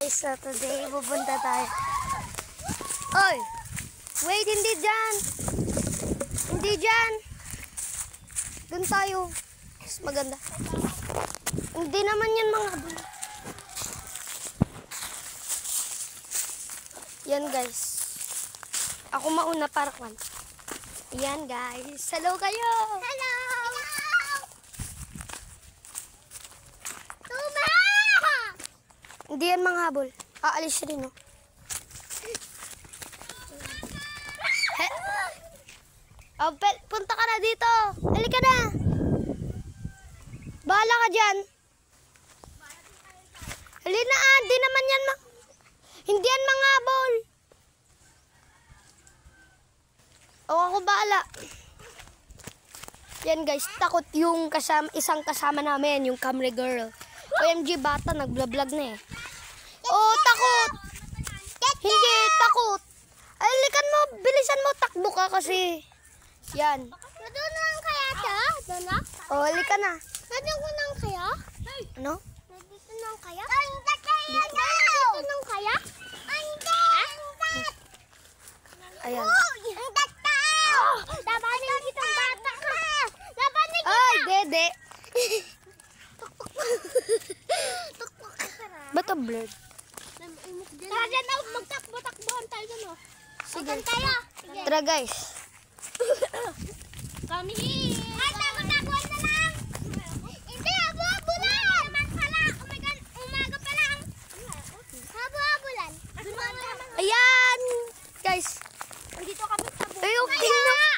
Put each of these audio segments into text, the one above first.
So today, pupunta tayo. Oy! Wait, hindi dyan! Hindi dyan! Doon tayo. Mas maganda. Hindi naman yan mga bula. Yan guys. Ako mauna para kwan. Yan guys. Hello kayo! Hello! Tuba! Hindi yan mga habol. Aalis rin, no? Oh, punta ka na dito. Halika na. Bahala ka dyan. Halina, hindi naman yan hindi yan mga habol. O, ako bahala. Yan guys, takot yung isang kasama namin, yung Camry girl. OMG, bata, nag-vlog na eh. Oh, takot. Hindi, takot. Alikan mo, bilisan mo, takbo ka kasi. Yan. Nadunang kaya siya? Dala? Oh, halika na. Nadunang kaya? Ano? Nandito nang kaya? Nandito nang kaya? Ayan. Ang tata! Labanin kitang bata ka! Labanin kita! Ay, dede. Tukpok ka tara. Ba't ang blurred? Tara dyan na, magtakbo-takbohan tayo dyan o. Sige. Tayo. Tara guys. Kami. Ay, takbo-takbohan na lang. Hindi, habo-habulan. Naman pala. Umaga pa lang. Habo-habulan. Ayan. Guys. Dito kami sa buhay. Ay, okay na.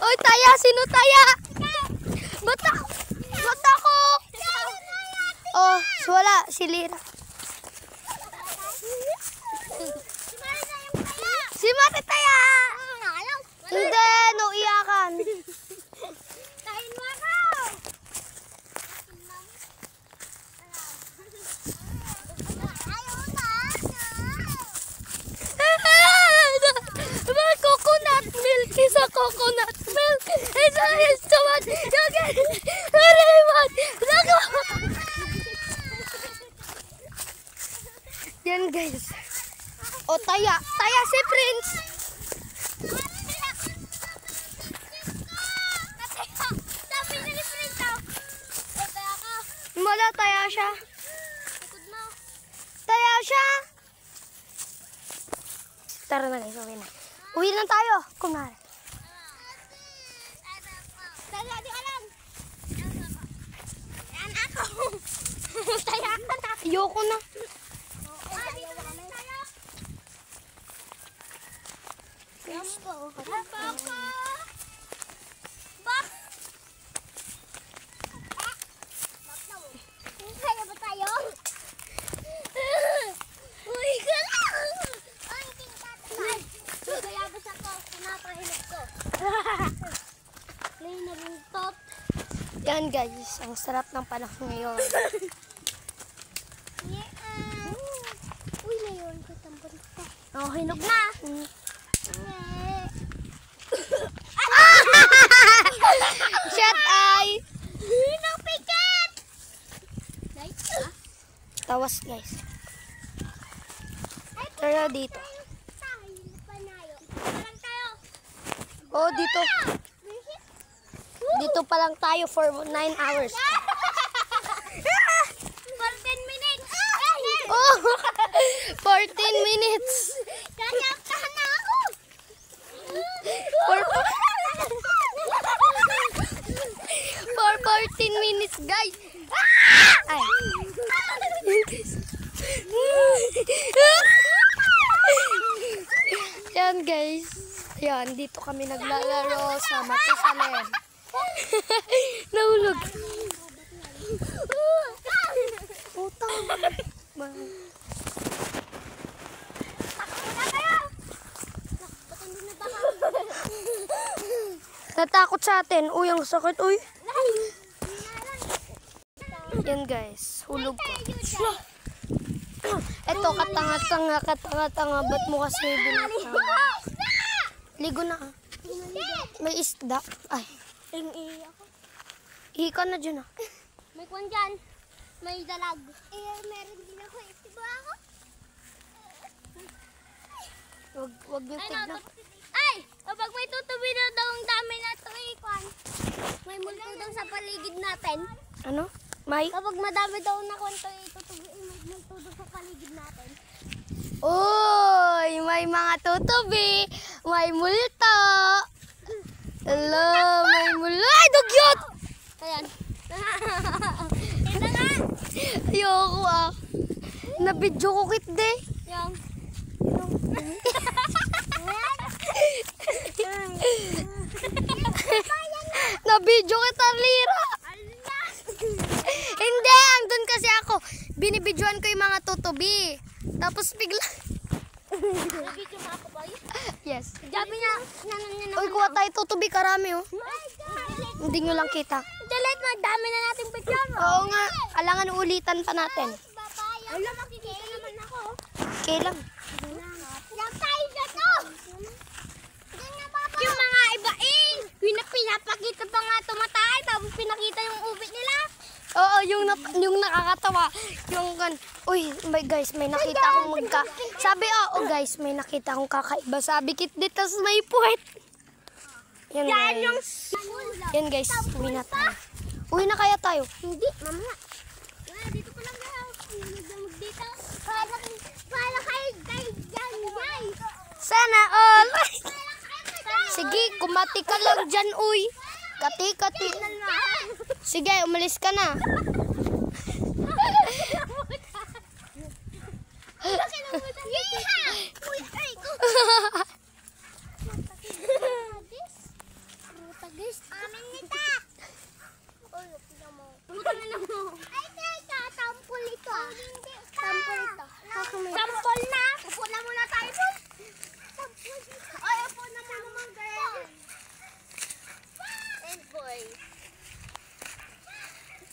Oy, Taya. Sino Taya? Ba't ako? Oh, wala. Si Lira. Si Mati Taya. Hindi, no iyakan. Kain mo ako. Coconut milk is a coconut milk. It's a instrument. You get Yan guys. O Taya. Taya si Prince. Wala, Taya siya. Taya siya. Tara na guys, uwi na. Uwi na tayo. Kumari. Di alam. Yan ako. Taya ka na. Ayoko na. Kaya ba tayo? Uy, ka lang! Ay, hindi ka tatay. Kaya ba sa ko? Pinapahilip ko. Play na buntot. Yan guys, ang sarap ng panahon ngayon. Uy, na yun. Katang buntot. Oh, hinog na. Shut eye. No picket! Tawas guys. Tara dito. Oh, dito. Dito pa lang tayo for 9 hours. 14 minutes! Oh, 14 minutes. Kakapta na ako! For 14 minutes, guys. Ay. Yan, guys. Yan, dito kami naglalaro sa Matusalem. Nahulog. Utang. Natakot sa atin. Uy, ang sakit. Uy. Yan guys, hulog ko. Eto, katanga-tanga. Ba't mo kasi binatang? Ligo na. May isda. Ay. Hika na dyan ah. May kwan dyan. May dalag. Meron din ako. Diba ako? Wag niyo tignan. Ay! Kapag may tutubi na daw ang dami na ito ikon. May multo daw sa paligid natin. Ano? May? Kapag madami daw na kwento itutubi, may multo daw sa paligid natin. Uy! May mga tutubi! May multo! Hello! May multo! Ay! Dugyot! Ayan. Ito nga. Ayoko ah. Nabidyo ko kit de. Yung. Nabidyo kita, Lira. Hindi, andun kasi ako. Binibidyoan ko yung mga tutubi. Tapos bigla. Nabidyo mo ako, boy. Yes. Sabi niya, naman Uy, kuha tayo tutubi, karami oh. Hindi nyo lang kita. Jalet, madami na nating picture mo. Oo nga, alangan ulitan pa natin. Wala, makikita naman ako. Okay lang. Nakay na to. Yung mga ibaing, pinapakita pa nga tumatay, tapos pinakita yung ubit nila. Oo, yung nakakatawa. Yung gan. Uy, guys, may nakita akong Sabi, guys, may nakita akong kakaiba. Sabi kit dito, tas may puwet. Yan, guys. Yan, guys, uwi na tayo. Uwi na kaya tayo. Hindi, mamaya. Dito pa lang kayo. Dito. Para kayo dyan, guys. Sana all. Sige, kumati ka lang dyan, uy. Kati. Sige, umalis ka na. Guys, amin nita. Oy, tingnan mo. Ay, teka, tampol ito. Tampol ito. Tampol na. Upo na muna tayo doon. Ay, upo na muna mga girl. And boy.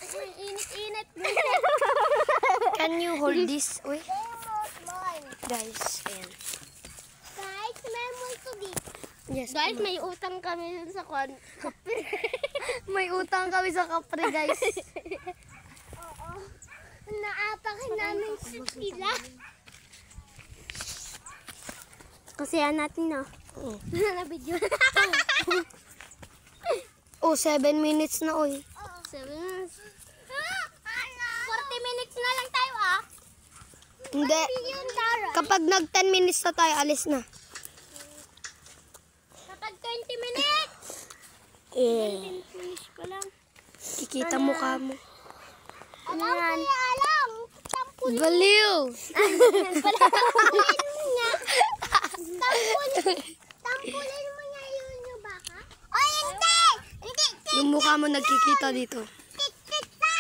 Uy, init-init. Can you hold this? Uy, Mine. guys, ayan. Guys, may multo dito. Yes, Guys, may utang kami dun sa kwan. may utang kami sa kapre, guys. Oo. Naapakin namin sila. Kasi natin na. Oo. Na-video. Oh, 7 minutes na, uy. 7 minutes. 40 minutes na lang tayo Hindi. Yun, Dara. Kapag nag 10 minutes na tayo, alis na. Kapag 20 minutes. Finish ko lang. Kikita mukha mo. Alam ko alam. Tampulin Baliw! Tampulin mo niya yun yung baka. Ay, hindi! Hindi! Yung mukha mo nagkikita dito. Kita!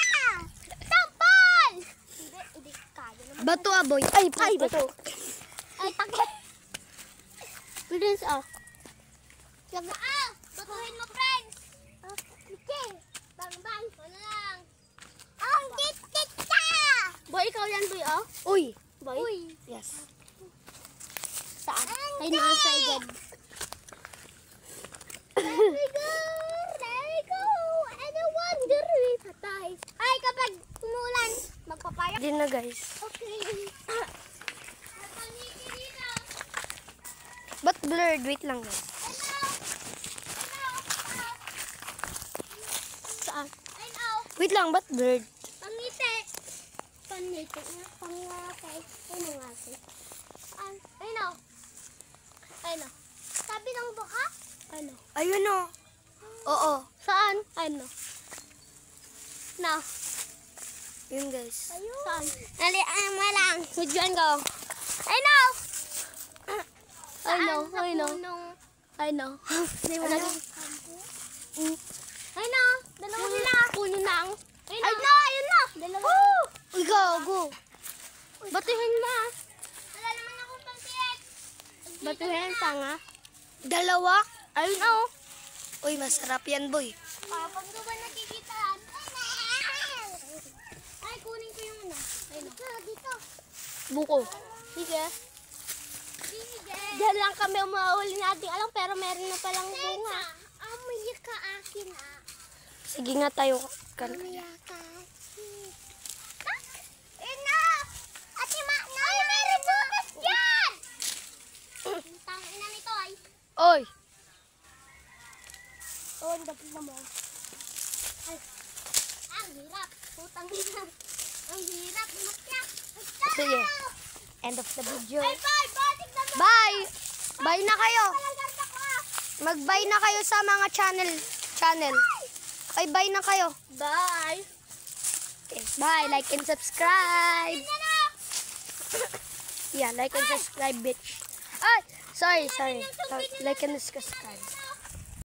Tampol! Hindi kaya naman. Bato, aboy. Ay, bato. Ay, takot. Friends, batuhin mo, friends. Okay. Bang, bang. Ano lang. Ang kit ka! Boy, ikaw yan, boy, Uy. Boy? Uy. Yes. Saan? Kay nasa igad. There we go. And I wonder if patay. Ay, kapag umulan, magpapaya. Din na, guys. Okay. Ba't blurred? Wait lang, guys. Saan? Ay, no. Wait lang, ba't blurred? Pangiti. Pangiti nga. Pangati. Pangati. Ay, no. Ay, no. Sabi ng buka? Ano? Ayun o. Oo. Saan? Ano? No. Yun, guys. Saan? Nali, mo lang. Tudyan ko. I know! I know. I know. Di mo lagi. I know. Dalawa nila. Puno na ang. I know. Ayun na. Dalawa. Uy, gago. Batuhin mo. Wala naman akong pangkit. Batuhin, tanga. Dalawa? Ayun na oh. Uy, masarap yan, boy. Pag ba nakikita yan? Ay, kunin ko yung ano. Ayun na. Dito. Buko. Sige. Diyan lang kami umahuli natin alam pero meron na palang bunga. Amaya ka akin Sige nga tayo. Amaya ka akin. Ina! Ate Ma, na! Ay, meron bukas dyan! ganda mo. Ay, ang hirap. Putang ina. Ang hirap. Matyak. Sige. End of the video. Ay, bye. Bye. Bye! Bye na kayo. Walang ganda ko. Mag-bye na kayo sa mga channel. Okay, bye na kayo. Bye. Okay, bye. Like and subscribe. Yeah, like and subscribe, bitch. Ay, sorry. Like and subscribe.